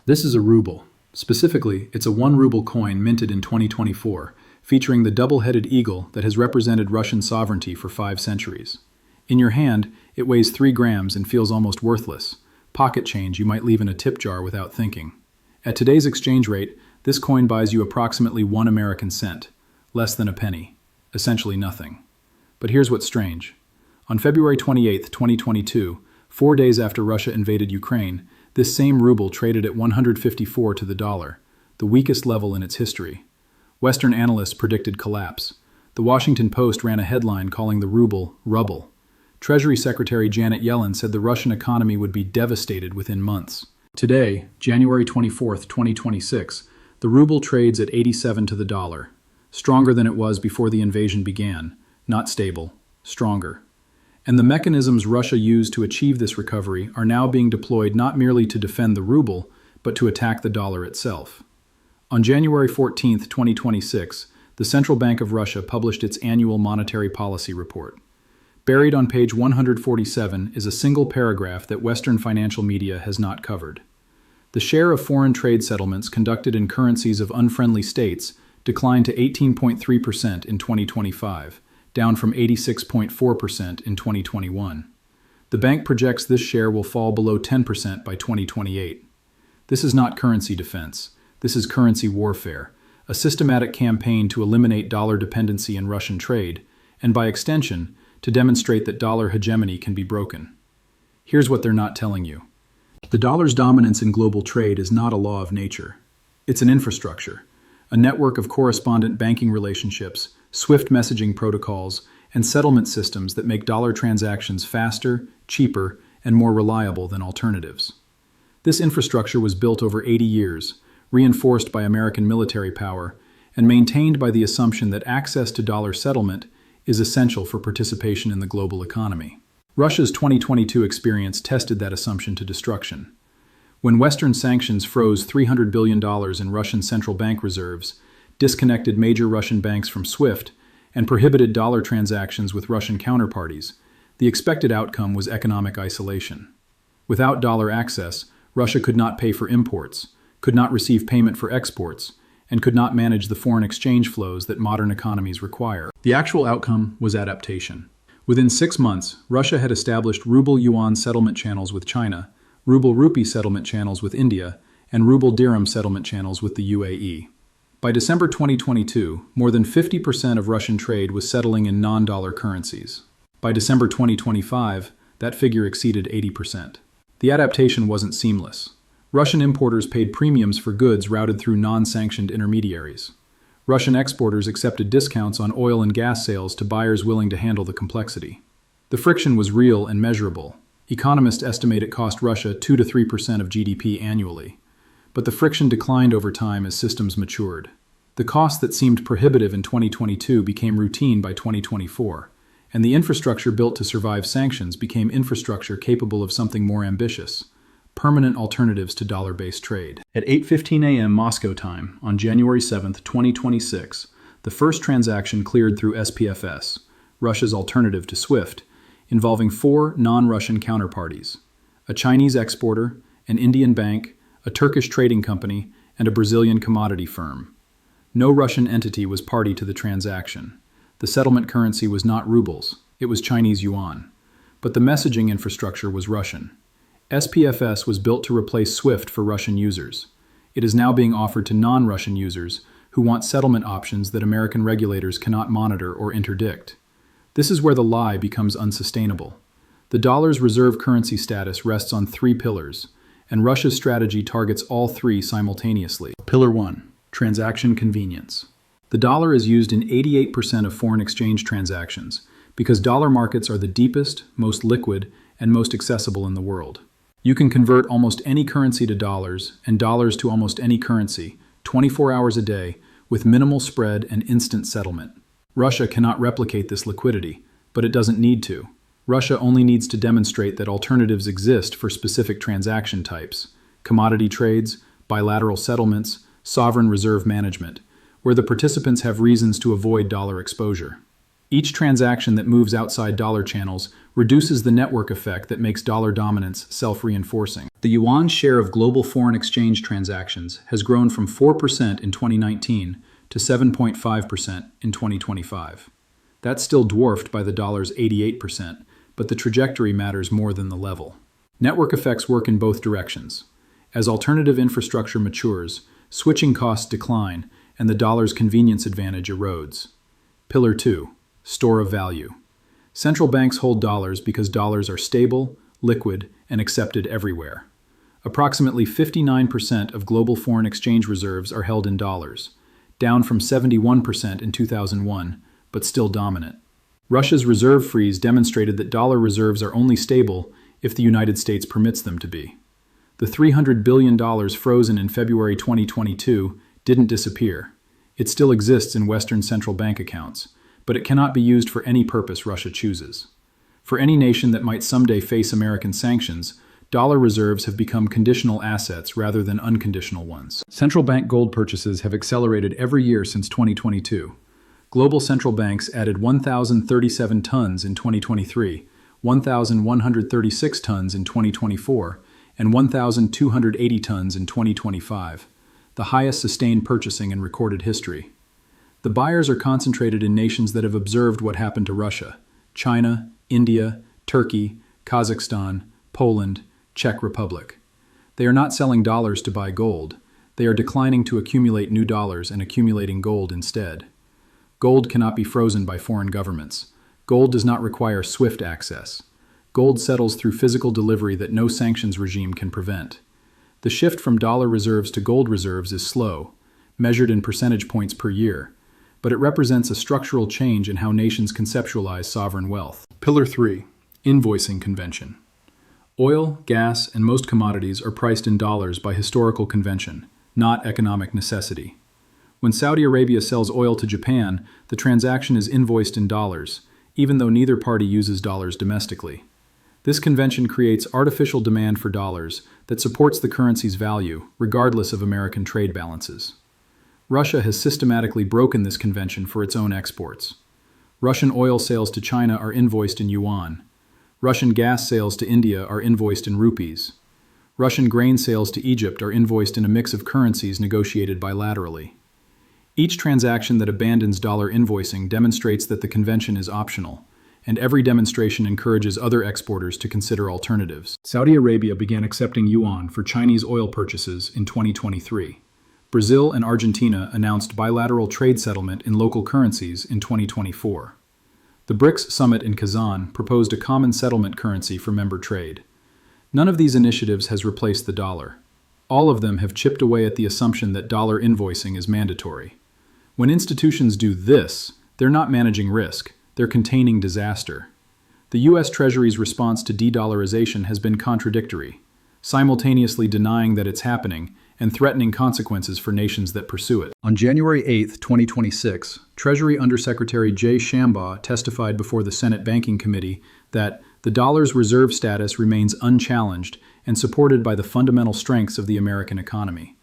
This is a ruble. Specifically, it's a 1 ruble coin minted in 2024, featuring the double-headed eagle that has represented Russian sovereignty for 5 centuries. In your hand, it weighs 3 grams and feels almost worthless. Pocket change you might leave in a tip jar without thinking. At today's exchange rate, this coin buys you approximately 1 American cent, less than a penny, essentially nothing. But here's what's strange. On February 28, 2022, 4 days after Russia invaded Ukraine, this same ruble traded at 154 to the dollar, the weakest level in its history. Western analysts predicted collapse. The Washington Post ran a headline calling the ruble Ruble. Treasury Secretary Janet Yellen said the Russian economy would be devastated within months. Today, January 24, 2026, the ruble trades at 87 to the dollar, stronger than it was before the invasion began, not stable, stronger. And the mechanisms Russia used to achieve this recovery are now being deployed not merely to defend the ruble, but to attack the dollar itself. On January 14, 2026, the Central Bank of Russia published its annual monetary policy report. Buried on page 147 is a single paragraph that Western financial media has not covered. The share of foreign trade settlements conducted in currencies of unfriendly states declined to 18.3% in 2025. Down from 86.4% in 2021. The bank projects this share will fall below 10% by 2028. This is not currency defense. This is currency warfare, a systematic campaign to eliminate dollar dependency in Russian trade, and by extension, to demonstrate that dollar hegemony can be broken. Here's what they're not telling you. The dollar's dominance in global trade is not a law of nature. It's an infrastructure, a network of correspondent banking relationships, swift messaging protocols, and settlement systems that make dollar transactions faster, cheaper, and more reliable than alternatives. This infrastructure was built over 80 years, reinforced by American military power, and maintained by the assumption that access to dollar settlement is essential for participation in the global economy. Russia's 2022 experience tested that assumption to destruction. When Western sanctions froze $300 billion in Russian central bank reserves, disconnected major Russian banks from SWIFT, and prohibited dollar transactions with Russian counterparties, the expected outcome was economic isolation. Without dollar access, Russia could not pay for imports, could not receive payment for exports, and could not manage the foreign exchange flows that modern economies require. The actual outcome was adaptation. Within 6 months, Russia had established ruble-yuan settlement channels with China, ruble-rupee settlement channels with India, and ruble-dirham settlement channels with the UAE. By December 2022, more than 50% of Russian trade was settling in non-dollar currencies. By December 2025, that figure exceeded 80%. The adaptation wasn't seamless. Russian importers paid premiums for goods routed through non-sanctioned intermediaries. Russian exporters accepted discounts on oil and gas sales to buyers willing to handle the complexity. The friction was real and measurable. Economists estimate it cost Russia 2 to 3% of GDP annually. But the friction declined over time as systems matured. The cost that seemed prohibitive in 2022 became routine by 2024, and the infrastructure built to survive sanctions became infrastructure capable of something more ambitious: permanent alternatives to dollar-based trade. At 8:15 a.m. Moscow time on January 7, 2026, the first transaction cleared through SPFS, Russia's alternative to SWIFT, involving 4 non-Russian counterparties: a Chinese exporter, an Indian bank, a Turkish trading company, and a Brazilian commodity firm. No Russian entity was party to the transaction. The settlement currency was not rubles, it was Chinese yuan. But the messaging infrastructure was Russian. SPFS was built to replace SWIFT for Russian users. It is now being offered to non-Russian users who want settlement options that American regulators cannot monitor or interdict. This is where the lie becomes unsustainable. The dollar's reserve currency status rests on 3 pillars, and Russia's strategy targets all 3 simultaneously. Pillar 1. Transaction convenience. The dollar is used in 88% of foreign exchange transactions because dollar markets are the deepest, most liquid, and most accessible in the world. You can convert almost any currency to dollars and dollars to almost any currency 24 hours a day with minimal spread and instant settlement. Russia cannot replicate this liquidity, but it doesn't need to. Russia only needs to demonstrate that alternatives exist for specific transaction types: commodity trades, bilateral settlements, sovereign reserve management, where the participants have reasons to avoid dollar exposure. Each transaction that moves outside dollar channels reduces the network effect that makes dollar dominance self-reinforcing. The yuan's share of global foreign exchange transactions has grown from 4% in 2019 to 7.5% in 2025. That's still dwarfed by the dollar's 88%, but the trajectory matters more than the level. Network effects work in both directions. As alternative infrastructure matures, switching costs decline, and the dollar's convenience advantage erodes. Pillar 2. Store of value. Central banks hold dollars because dollars are stable, liquid, and accepted everywhere. Approximately 59% of global foreign exchange reserves are held in dollars, down from 71% in 2001, but still dominant. Russia's reserve freeze demonstrated that dollar reserves are only stable if the United States permits them to be. The $300 billion frozen in February 2022 didn't disappear. It still exists in Western central bank accounts, but it cannot be used for any purpose Russia chooses. For any nation that might someday face American sanctions, dollar reserves have become conditional assets rather than unconditional ones. Central bank gold purchases have accelerated every year since 2022. Global central banks added 1,037 tons in 2023, 1,136 tons in 2024, and 1,280 tons in 2025, the highest sustained purchasing in recorded history. The buyers are concentrated in nations that have observed what happened to Russia: China, India, Turkey, Kazakhstan, Poland, Czech Republic. They are not selling dollars to buy gold. They are declining to accumulate new dollars and accumulating gold instead. Gold cannot be frozen by foreign governments. Gold does not require swift access. Gold settles through physical delivery that no sanctions regime can prevent. The shift from dollar reserves to gold reserves is slow, measured in percentage points per year, but it represents a structural change in how nations conceptualize sovereign wealth. Pillar 3. Invoicing convention. Oil, gas, and most commodities are priced in dollars by historical convention, not economic necessity. When Saudi Arabia sells oil to Japan, the transaction is invoiced in dollars, even though neither party uses dollars domestically. This convention creates artificial demand for dollars that supports the currency's value, regardless of American trade balances. Russia has systematically broken this convention for its own exports. Russian oil sales to China are invoiced in yuan. Russian gas sales to India are invoiced in rupees. Russian grain sales to Egypt are invoiced in a mix of currencies negotiated bilaterally. Each transaction that abandons dollar invoicing demonstrates that the convention is optional, and every demonstration encourages other exporters to consider alternatives. Saudi Arabia began accepting yuan for Chinese oil purchases in 2023. Brazil and Argentina announced bilateral trade settlement in local currencies in 2024. The BRICS summit in Kazan proposed a common settlement currency for member trade. None of these initiatives has replaced the dollar. All of them have chipped away at the assumption that dollar invoicing is mandatory. When institutions do this, they're not managing risk, they're containing disaster. The U.S. Treasury's response to de-dollarization has been contradictory, simultaneously denying that it's happening and threatening consequences for nations that pursue it. On January 8, 2026, Treasury Undersecretary Jay Shambaugh testified before the Senate Banking Committee that the dollar's reserve status remains unchallenged and supported by the fundamental strengths of the American economy.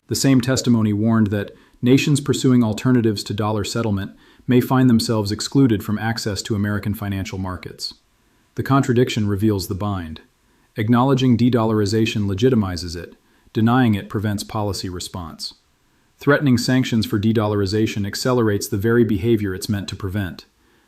The same testimony warned that nations pursuing alternatives to dollar settlement may find themselves excluded from access to American financial markets. The contradiction reveals the bind. Acknowledging de-dollarization legitimizes it. Denying it prevents policy response. Threatening sanctions for de-dollarization accelerates the very behavior it's meant to prevent.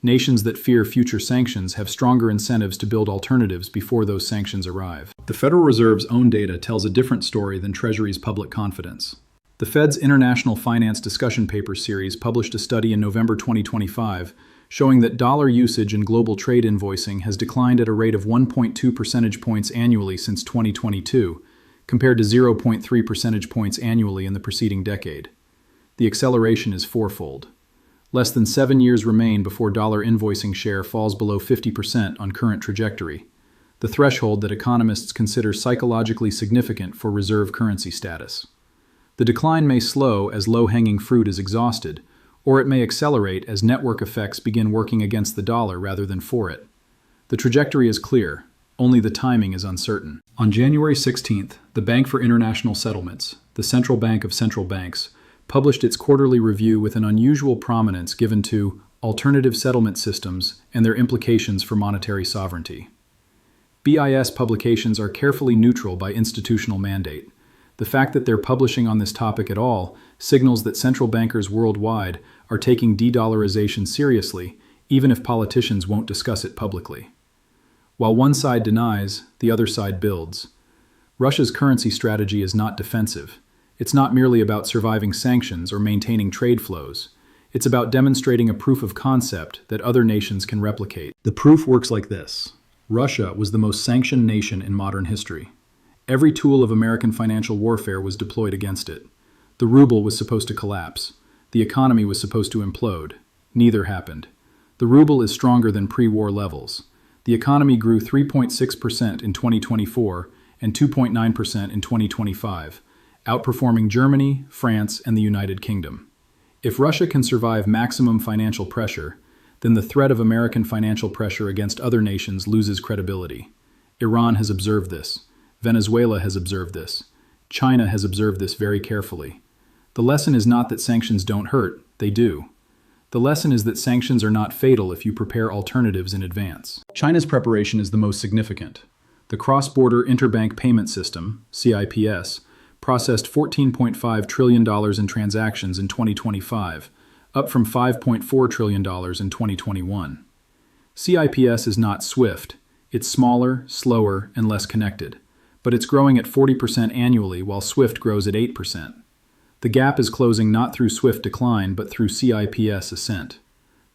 Nations that fear future sanctions have stronger incentives to build alternatives before those sanctions arrive. The Federal Reserve's own data tells a different story than Treasury's public confidence. The Fed's International Finance Discussion Papers series published a study in November 2025 showing that dollar usage in global trade invoicing has declined at a rate of 1.2 percentage points annually since 2022, compared to 0.3 percentage points annually in the preceding decade. The acceleration is fourfold. Less than 7 years remain before dollar invoicing share falls below 50% on current trajectory, the threshold that economists consider psychologically significant for reserve currency status. The decline may slow as low-hanging fruit is exhausted, or it may accelerate as network effects begin working against the dollar rather than for it. The trajectory is clear, only the timing is uncertain. On January 16th, the Bank for International Settlements, the central bank of central banks, published its quarterly review with an unusual prominence given to alternative settlement systems, and their implications for monetary sovereignty. BIS publications are carefully neutral by institutional mandate. The fact that they're publishing on this topic at all signals that central bankers worldwide are taking de-dollarization seriously, even if politicians won't discuss it publicly. While one side denies, the other side builds. Russia's currency strategy is not defensive. It's not merely about surviving sanctions or maintaining trade flows. It's about demonstrating a proof of concept that other nations can replicate. The proof works like this. Russia was the most sanctioned nation in modern history. Every tool of American financial warfare was deployed against it. The ruble was supposed to collapse. The economy was supposed to implode. Neither happened. The ruble is stronger than pre-war levels. The economy grew 3.6% in 2024 and 2.9% in 2025, outperforming Germany, France, and the United Kingdom. If Russia can survive maximum financial pressure, then the threat of American financial pressure against other nations loses credibility. Iran has observed this. Venezuela has observed this. China has observed this very carefully. The lesson is not that sanctions don't hurt, they do. The lesson is that sanctions are not fatal if you prepare alternatives in advance. China's preparation is the most significant. The Cross-Border Interbank Payment System, CIPS, processed $14.5 trillion in transactions in 2025, up from $5.4 trillion in 2021. CIPS is not SWIFT. It's smaller, slower, and less connected. But it's growing at 40% annually while SWIFT grows at 8%. The gap is closing not through SWIFT decline but through CIPS ascent.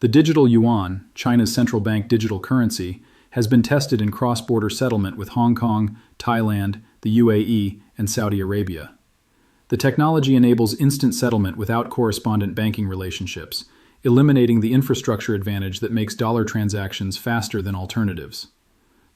The digital yuan, China's central bank digital currency, has been tested in cross-border settlement with Hong Kong, Thailand, the UAE, and Saudi Arabia. The technology enables instant settlement without correspondent banking relationships, eliminating the infrastructure advantage that makes dollar transactions faster than alternatives.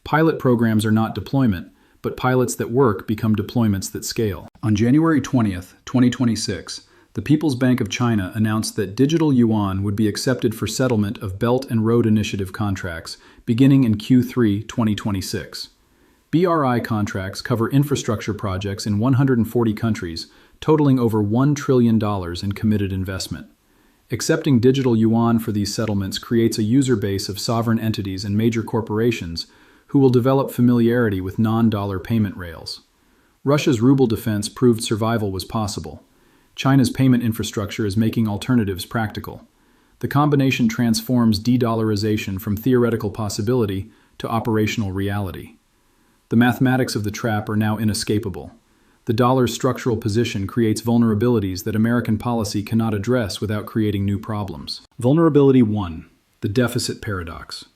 Pilot programs are not deployment, but pilots that work become deployments that scale. On January 20th, 2026, the People's Bank of China announced that digital yuan would be accepted for settlement of Belt and Road Initiative contracts beginning in Q3 2026. BRI contracts cover infrastructure projects in 140 countries, totaling over $1 trillion in committed investment. Accepting digital yuan for these settlements creates a user base of sovereign entities and major corporations who will develop familiarity with non-dollar payment rails. Russia's ruble defense proved survival was possible. China's payment infrastructure is making alternatives practical. The combination transforms de-dollarization from theoretical possibility to operational reality. The mathematics of the trap are now inescapable. The dollar's structural position creates vulnerabilities that American policy cannot address without creating new problems. Vulnerability 1. The deficit paradox.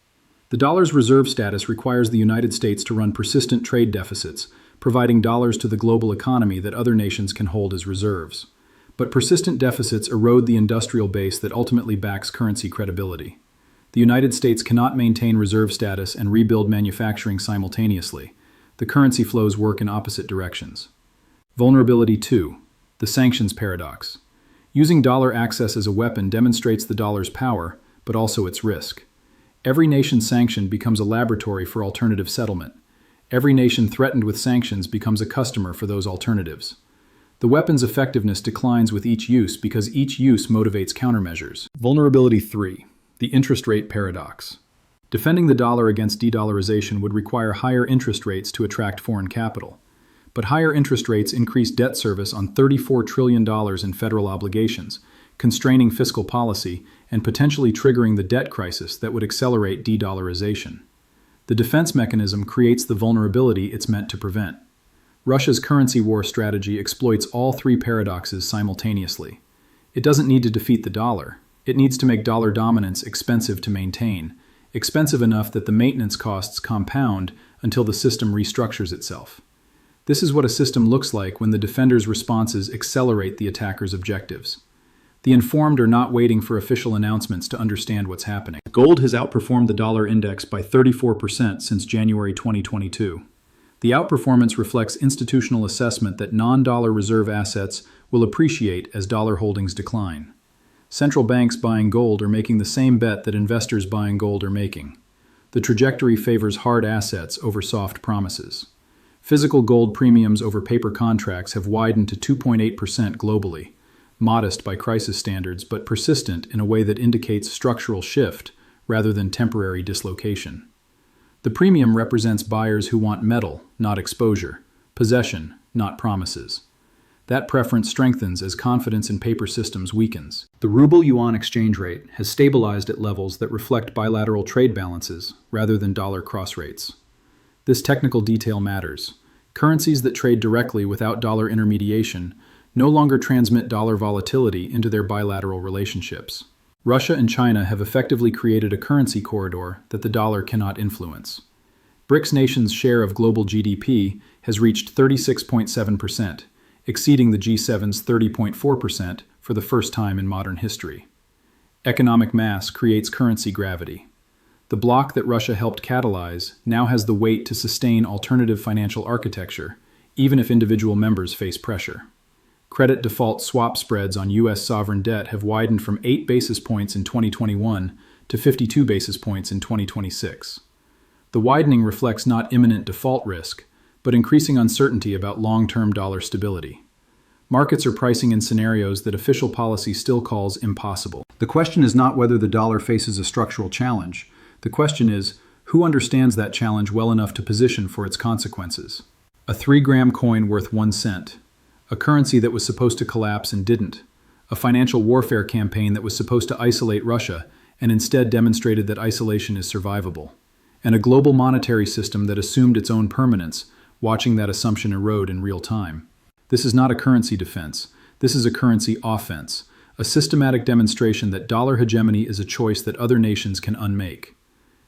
The dollar's reserve status requires the United States to run persistent trade deficits, providing dollars to the global economy that other nations can hold as reserves. But persistent deficits erode the industrial base that ultimately backs currency credibility. The United States cannot maintain reserve status and rebuild manufacturing simultaneously. The currency flows work in opposite directions. Vulnerability 2. The sanctions paradox. Using dollar access as a weapon demonstrates the dollar's power, but also its risk. Every nation sanctioned becomes a laboratory for alternative settlement. Every nation threatened with sanctions becomes a customer for those alternatives. The weapon's effectiveness declines with each use because each use motivates countermeasures. Vulnerability 3. The interest rate paradox. Defending the dollar against de-dollarization would require higher interest rates to attract foreign capital. But higher interest rates increase debt service on $34 trillion in federal obligations, constraining fiscal policy and potentially triggering the debt crisis that would accelerate de-dollarization. The defense mechanism creates the vulnerability it's meant to prevent. Russia's currency war strategy exploits all three paradoxes simultaneously. It doesn't need to defeat the dollar. It needs to make dollar dominance expensive to maintain, expensive enough that the maintenance costs compound until the system restructures itself. This is what a system looks like when the defender's responses accelerate the attacker's objectives. The informed are not waiting for official announcements to understand what's happening. Gold has outperformed the dollar index by 34% since January 2022. The outperformance reflects institutional assessment that non-dollar reserve assets will appreciate as dollar holdings decline. Central banks buying gold are making the same bet that investors buying gold are making. The trajectory favors hard assets over soft promises. Physical gold premiums over paper contracts have widened to 2.8% globally. modest by crisis standards but persistent in a way that indicates structural shift rather than temporary dislocation. The premium represents buyers who want metal, not exposure, possession, not promises. That preference strengthens as confidence in paper systems weakens. The ruble-yuan exchange rate has stabilized at levels that reflect bilateral trade balances rather than dollar cross rates. This technical detail matters. Currencies that trade directly without dollar intermediation no longer transmit dollar volatility into their bilateral relationships. Russia and China have effectively created a currency corridor that the dollar cannot influence. BRICS nations' share of global GDP has reached 36.7%, exceeding the G7's 30.4% for the first time in modern history. Economic mass creates currency gravity. The bloc that Russia helped catalyze now has the weight to sustain alternative financial architecture, even if individual members face pressure. Credit default swap spreads on U.S. sovereign debt have widened from 8 basis points in 2021 to 52 basis points in 2026. The widening reflects not imminent default risk, but increasing uncertainty about long-term dollar stability. Markets are pricing in scenarios that official policy still calls impossible. The question is not whether the dollar faces a structural challenge. The question is, who understands that challenge well enough to position for its consequences? A 3-gram coin worth 1 cent. A currency that was supposed to collapse and didn't. A financial warfare campaign that was supposed to isolate Russia and instead demonstrated that isolation is survivable. And a global monetary system that assumed its own permanence, watching that assumption erode in real time. This is not a currency defense. This is a currency offense, a systematic demonstration that dollar hegemony is a choice that other nations can unmake.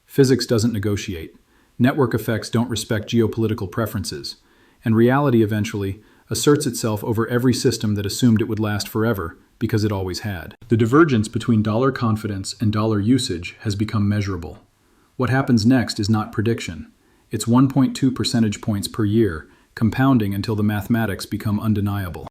Physics doesn't negotiate. Network effects don't respect geopolitical preferences. And reality eventually asserts itself over every system that assumed it would last forever because it always had. The divergence between dollar confidence and dollar usage has become measurable. What happens next is not prediction. It's 1.2 percentage points per year, compounding until the mathematics become undeniable.